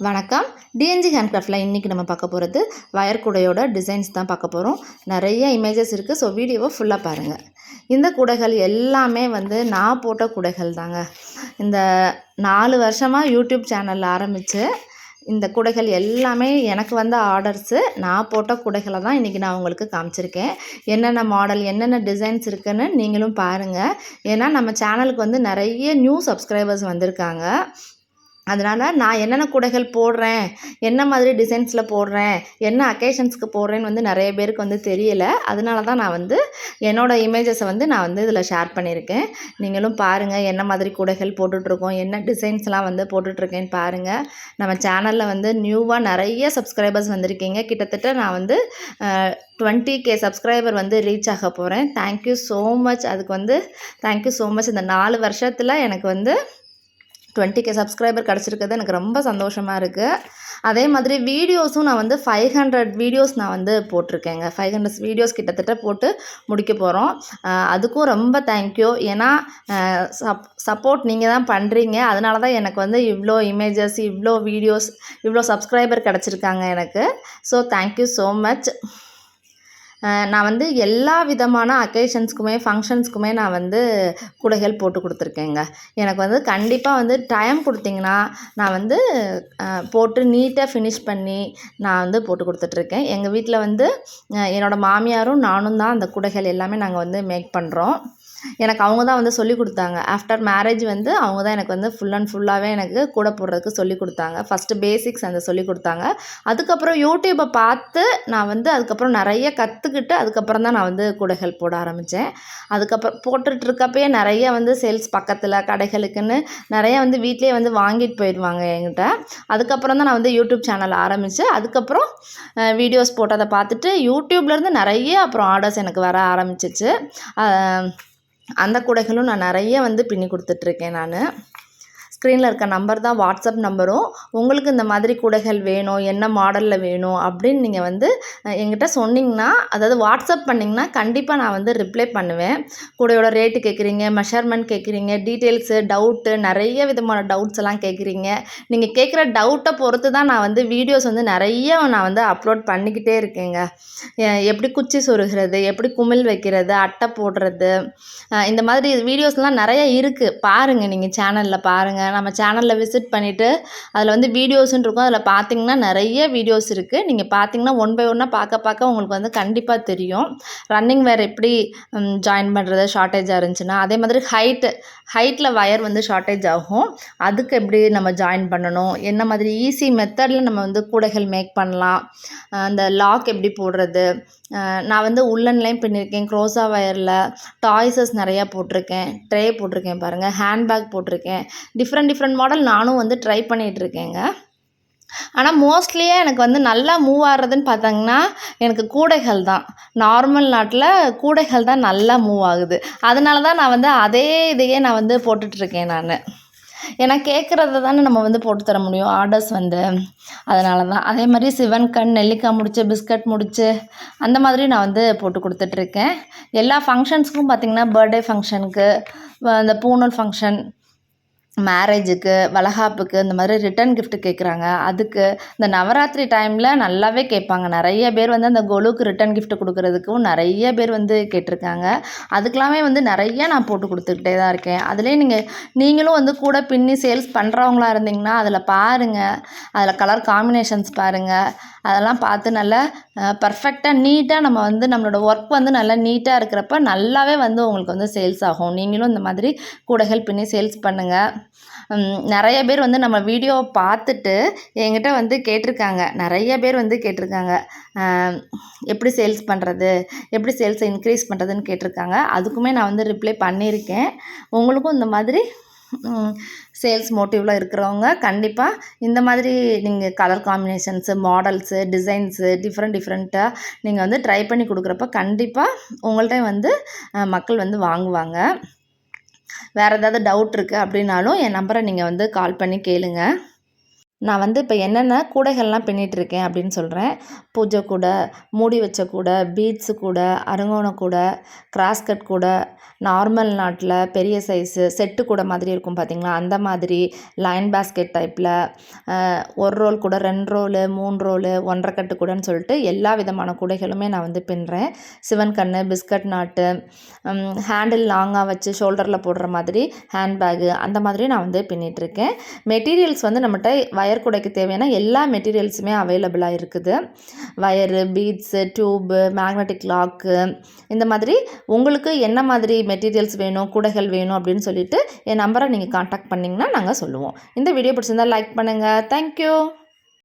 வணக்கம். டிஎன்ஜி ஹேண்ட்கிராஃப்டில் இன்றைக்கி நம்ம பார்க்க போகிறது வயர் கூடையோட டிசைன்ஸ் தான் பார்க்க போகிறோம். நிறைய இமேஜஸ் இருக்குது. ஸோ வீடியோவை ஃபுல்லாக பாருங்கள். இந்த கூடைகள் எல்லாமே நான் போட்ட கூடைகள் தாங்க. இந்த 4 வருஷமாக யூடியூப் சேனலில் ஆரம்பித்து இந்த கூடைகள் எல்லாமே எனக்கு வந்த ஆர்டர்ஸு. நான் போட்ட கூடைகளை தான் இன்றைக்கி நான் உங்களுக்கு காமிச்சிருக்கேன். என்னென்ன மாடல் என்னென்ன டிசைன்ஸ் இருக்குதுன்னு நீங்களும் பாருங்கள். ஏன்னா நம்ம சேனலுக்கு நிறைய நியூ சப்ஸ்கிரைபர்ஸ் வந்திருக்காங்க. அதனால் நான் என்னென்ன கூடைகள் போடுறேன், என்ன மாதிரி டிசைன்ஸில் போடுறேன், என்ன அக்கேஷன்ஸ்க்கு போடுறேன்னு நிறைய பேருக்கு தெரியலை. அதனால தான் நான் என்னோடய இமேஜஸை நான் இதில் ஷேர் பண்ணியிருக்கேன். நீங்களும் பாருங்கள் என்ன மாதிரி கூடைகள் போட்டுட்ருக்கோம், என்ன டிசைன்ஸ்லாம் போட்டுட்ருக்கேன்னு பாருங்கள். நம்ம சேனலில் நியூவாக நிறைய சப்ஸ்கிரைபர்ஸ் வந்திருக்கீங்க. கிட்டத்தட்ட நான் 20K சப்ஸ்கிரைபர் ரீச் ஆக போகிறேன். Thank you so much. அதுக்கு தேங்க்யூ ஸோ மச். இந்த 4 வருஷத்தில் எனக்கு 20K சப்ஸ்கிரைபர் கிடச்சிருக்கிறது எனக்கு ரொம்ப சந்தோஷமாக இருக்குது. அதே மாதிரி வீடியோஸும் நான் 500 வீடியோஸ் நான் போட்டிருக்கேங்க. 500 வீடியோஸ் கிட்டத்தட்ட போட்டு முடிக்க போகிறோம். அதுக்கும் ரொம்ப தேங்க்யூ. ஏன்னா சப்போர்ட் நீங்கள் தான் பண்ணுறீங்க. அதனால தான் எனக்கு இவ்வளோ இமேஜஸ், இவ்வளோ வீடியோஸ், இவ்வளோ சப்ஸ்கிரைபர் கிடச்சிருக்காங்க எனக்கு. So thank you so much. நான் எல்லா விதமான அக்கேஷன்ஸ்க்குமே ஃபங்க்ஷன்ஸ்க்குமே நான் கூடைகள் போட்டு கொடுத்துருக்கேங்க. எனக்கு கண்டிப்பாக டைம் கொடுத்தீங்கன்னா நான் போட்டு நீட்டாக ஃபினிஷ் பண்ணி நான் போட்டு கொடுத்துட்ருக்கேன். எங்கள் வீட்டில் என்னோடய மாமியாரும் நானும் தான் அந்த கூடைகள் எல்லாமே நாங்கள் மேக் பண்ணுறோம். எனக்கு அவங்க தான் சொல்லிக் கொடுத்தாங்க. ஆஃப்டர் மேரேஜ் அவங்க தான் எனக்கு ஃபுல் அண்ட் ஃபுல்லாகவே எனக்கு கூடை போடுறதுக்கு சொல்லிக் கொடுத்தாங்க. ஃபஸ்ட்டு பேசிக்ஸ் சொல்லிக் கொடுத்தாங்க. அதுக்கப்புறம் யூடியூப்பை பார்த்து நான் அதுக்கப்புறம் நிறைய கற்றுக்கிட்டு அதுக்கப்புறம் தான் நான் கூடைகள் போட ஆரம்பித்தேன். அதுக்கப்புறம் போட்டுட்ருக்கப்பயே நிறைய சேல்ஸ் பக்கத்தில் கடைகளுக்குன்னு நிறைய வீட்லேயே வாங்கிட்டு போயிடுவாங்க என்கிட்ட. அதுக்கப்புறம் தான் நான் யூடியூப் சேனல் ஆரம்பித்து அதுக்கப்புறம் வீடியோஸ் போட்டதை பார்த்துட்டு யூடியூப்லேருந்து நிறைய அப்புறம் ஆர்டர்ஸ் எனக்கு வர ஆரம்பிச்சிச்சு. அந்த கூடைகளும் நான் நிறைய பின்னி கொடுத்துட்ருக்கேன். நான் ஸ்க்ரீனில் இருக்க நம்பர் தான் வாட்ஸ்அப் நம்பரும். உங்களுக்கு இந்த மாதிரி கூடைகள் வேணும், என்ன மாடலில் வேணும் அப்படின்னு நீங்கள் என்கிட்ட சொன்னிங்கன்னா, அதாவது வாட்ஸ்அப் பண்ணிங்கன்னா கண்டிப்பாக நான் ரிப்ளை பண்ணுவேன். கூடையோட ரேட்டு கேட்குறீங்க, மெஷர்மெண்ட் கேட்குறீங்க, டீட்டெயில்ஸு, டவுட்டு, நிறைய விதமான டவுட்ஸ் எல்லாம் கேட்குறீங்க. நீங்கள் கேட்குற டவுட்டை பொறுத்து தான் நான் வீடியோஸ் நிறைய நான் அப்லோட் பண்ணிக்கிட்டே இருக்கேங்க. எப்படி குச்சி சொருகிறது, எப்படி குமிழ் வைக்கிறது, அட்டை போடுறது, இந்த மாதிரி வீடியோஸ்லாம் நிறைய இருக்குது. பாருங்கள், நீங்கள் சேனலில் பாருங்கள். நம்ம சேனலில் விசிட் பண்ணிவிட்டு அதில் வீடியோஸ்ன்னு இருக்கும். அதில் பார்த்தீங்கன்னா நிறைய வீடியோஸ் இருக்குது. நீங்கள் பார்த்தீங்கன்னா ஒன் பை ஒன்னாக பார்க்க உங்களுக்கு கண்டிப்பாக தெரியும். ரன்னிங் வேர் எப்படி ஜாயின் பண்ணுறது ஷார்ட்டேஜாக இருந்துச்சுன்னா, அதே மாதிரி ஹைட்டில் வயர் ஷார்ட்டேஜ் ஆகும். அதுக்கு எப்படி நம்ம ஜாயின் பண்ணணும், என்ன மாதிரி ஈஸி மெத்தடில் நம்ம கூடைகள் மேக் பண்ணலாம், அந்த லாக் எப்படி போடுறது. நான் உள்ளன்லேயும் பின்னிருக்கேன், க்ரோஸா வயரில் டாய்ஸஸ் நிறையா போட்டிருக்கேன், ட்ரே போட்டிருக்கேன் பாருங்கள், ஹேண்ட்பேக் போட்டிருக்கேன். டிஃப்ரெண்ட் மாடல் நானும் ட்ரை பண்ணிகிட்ருக்கேங்க. ஆனால் மோஸ்ட்லியே எனக்கு நல்லா மூவ் ஆகிறதுன்னு பார்த்தாங்கன்னா எனக்கு கூடைகள் தான். நார்மல் நாட்டில் கூடைகள் தான் நல்லா மூவ் ஆகுது. அதனால தான் நான் அதே இதையே நான் போட்டுட்ருக்கேன் நான். ஏன்னா கேட்குறத தானே நம்ம போட்டு தர முடியும் ஆர்டர்ஸ் அதனால தான். அதே மாதிரி சிவன் கண், நெல்லிக்காய் முடிச்சு, பிஸ்கட் முடிச்சு, அந்த மாதிரி நான் போட்டு கொடுத்துட்ருக்கேன். எல்லா ஃபங்க்ஷன்ஸுக்கும் பார்த்திங்கன்னா பர்த்டே ஃபங்க்ஷனுக்கு, அந்த பூனல் ஃபங்க்ஷன், மேரேஜுக்கு, வளகாப்புக்கு, இந்த மாதிரி ரிட்டன் கிஃப்ட் கேட்குறாங்க. அதுக்கு இந்த நவராத்திரி டைமில் நல்லாவே கேட்பாங்க. நிறைய பேர் அந்த கொலுக்கு ரிட்டன் கிஃப்ட் கொடுக்குறதுக்கும் நிறைய பேர் கேட்டிருக்காங்க. அதுக்கெல்லாமே நிறைய நான் போட்டு கொடுத்துக்கிட்டே தான் இருக்கேன். அதிலே நீங்களும் கூட பின்னி சேல்ஸ் பண்ணுறவங்களா இருந்தீங்கன்னா அதில் பாருங்கள், அதில் கலர் காம்பினேஷன்ஸ் பாருங்கள். அதெல்லாம் பார்த்து நல்லா பர்ஃபெக்டாக நீட்டாக நம்ம நம்மளோட ஒர்க் நல்லா நீட்டாக இருக்கிறப்ப நல்லாவே உங்களுக்கு சேல்ஸ் ஆகும். நீங்களும் இந்த மாதிரி கூடைகள் பின்னி சேல்ஸ் பண்ணுங்கள். நிறைய பேர் நம்ம வீடியோவை பார்த்துட்டு என்கிட்ட கேட்டிருக்காங்க. நிறைய பேர் கேட்டிருக்காங்க, எப்படி சேல்ஸ் பண்ணுறது, எப்படி சேல்ஸை இன்க்ரீஸ் பண்ணுறதுன்னு கேட்டிருக்காங்க. அதுக்குமே நான் ரிப்ளை பண்ணியிருக்கேன். உங்களுக்கும் இந்த மாதிரி சேல்ஸ் மோட்டிவில் இருக்கிறவங்க கண்டிப்பாக இந்த மாதிரி நீங்கள் கலர் காம்பினேஷன்ஸு, மாடல்ஸு, டிசைன்ஸு டிஃப்ரெண்ட்டாக நீங்கள் ட்ரை பண்ணி கொடுக்குறப்ப கண்டிப்பாக உங்கள்கிட்ட மக்கள் வாங்குவாங்க. வேறு ஏதாவது டவுட் இருக்குது அப்படின்னாலும் என் நம்பரை நீங்கள் கால் பண்ணி கேளுங்க. நான் வந்து இப்போ என்னென்ன கூடைகள்லாம் பின்னிட்டுருக்கேன் அப்படின்னு சொல்கிறேன். பூஜை கூடை, மூடி வச்ச கூடை, பீட்ஸு கூடை, அருங்கோண கூடை, கிராஸ் கட் கூடை, நார்மல் நாட்டில் பெரிய சைஸு செட்டு கூடை மாதிரி இருக்கும் பார்த்தீங்களா, அந்த மாதிரி லைன் பேஸ்கெட் டைப்பில் 1 ரோல் கூடை, 2 ரோலு, 3 ரோலு, 1.5 கட்டு கூடைன்னு சொல்லிட்டு எல்லா விதமான கூடைகளுமே நான் வந்து பின்னுறேன். சிவன் கண்ணு, பிஸ்கட் நாட்டு, ஹேண்டில் லாங்காக வச்சு ஷோல்டரில் போடுற மாதிரி ஹேண்ட்பேகு, அந்த மாதிரி நான் வந்து பின்னிட்டுருக்கேன். மெட்டீரியல்ஸ் வந்து நம்மகிட்ட வயர் கூடைக்கு தேவையான எல்லா மெட்டீரியல்ஸுமே அவைலபிளாக இருக்குது. Wire, beads, tube, magnetic lock, இந்த மாதிரி உங்களுக்கு என்ன மாதிரி மெட்டீரியல்ஸ் வேணும், கூடைகள் வேணும் அப்படின்னு சொல்லிட்டு என் நம்பரை நீங்கள் காண்டாக்ட் பண்ணிங்கன்னா நாங்கள் சொல்லுவோம். இந்த வீடியோ பிடிச்சிருந்தா லைக் பண்ணுங்கள். தேங்க்யூ.